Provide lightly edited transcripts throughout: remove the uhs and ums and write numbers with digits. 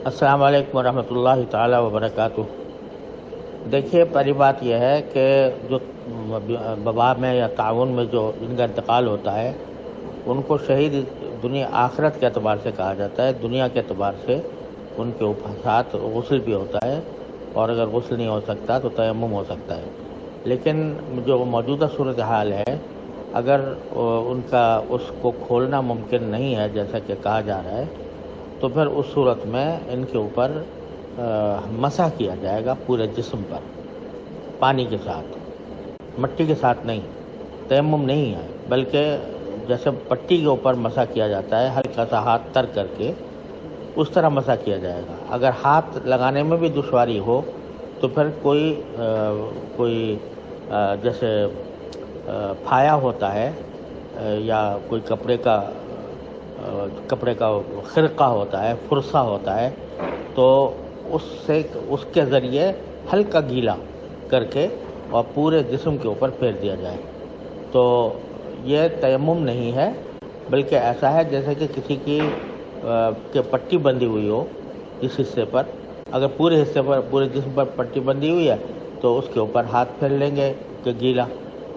السلام علیکم ورحمۃ اللہ تعالی وبرکاتہ۔ دیکھیے، پہلی بات یہ ہے کہ جو وبا میں یا تعاون میں جو جن کا انتقال ہوتا ہے ان کو شہید دنیا آخرت کے اعتبار سے کہا جاتا ہے۔ دنیا کے اعتبار سے ان کے ساتھ غسل بھی ہوتا ہے، اور اگر غسل نہیں ہو سکتا تو تیمم ہو سکتا ہے۔ لیکن جو موجودہ صورتحال ہے، اگر ان کا اس کو کھولنا ممکن نہیں ہے جیسا کہ کہا جا رہا ہے، تو پھر اس صورت میں ان کے اوپر مسح کیا جائے گا پورے جسم پر، پانی کے ساتھ، مٹی کے ساتھ نہیں۔ تیمم نہیں ہے، بلکہ جیسے پٹی کے اوپر مسح کیا جاتا ہے، ہلکا سا ہاتھ تر کر کے اس طرح مسح کیا جائے گا۔ اگر ہاتھ لگانے میں بھی دشواری ہو تو پھر کوئی جیسے پھایا ہوتا ہے یا کوئی کپڑے کا خرقہ ہوتا ہے، فرصہ ہوتا ہے، تو اس کے ذریعے ہلکا گیلا کر کے اور پورے جسم کے اوپر پھیر دیا جائے۔ تو یہ تیمم نہیں ہے، بلکہ ایسا ہے جیسے کہ کسی کی پٹی بندھی ہوئی ہو اس حصے پر، اگر پورے حصے پر، پورے جسم پر پٹی بندھی ہوئی ہے تو اس کے اوپر ہاتھ پھیر لیں گے کہ گیلا۔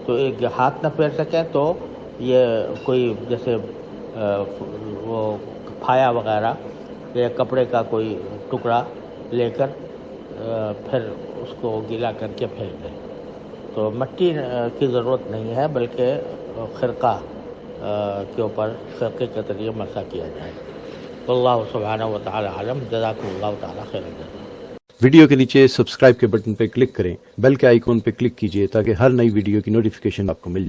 تو ایک ہاتھ نہ پھیر سکیں تو یہ کوئی جیسے وہ پھایا وغیرہ یا کپڑے کا کوئی ٹکڑا لے کر پھر اس کو گیلا کر کے پھینک دیں۔ تو مٹی کی ضرورت نہیں ہے، بلکہ خرقہ کے اوپر خرقے کے ذریعے مسح کیا جائے۔ واللہ سبحانہ و تعالی عالم۔ جزاکم اللہ تعالی خیر الجزا۔ ویڈیو کے نیچے سبسکرائب کے بٹن پہ کلک کریں، بیل کے آئیکن پہ کلک کیجئے تاکہ ہر نئی ویڈیو کی نوٹیفیکیشن آپ کو مل جائے۔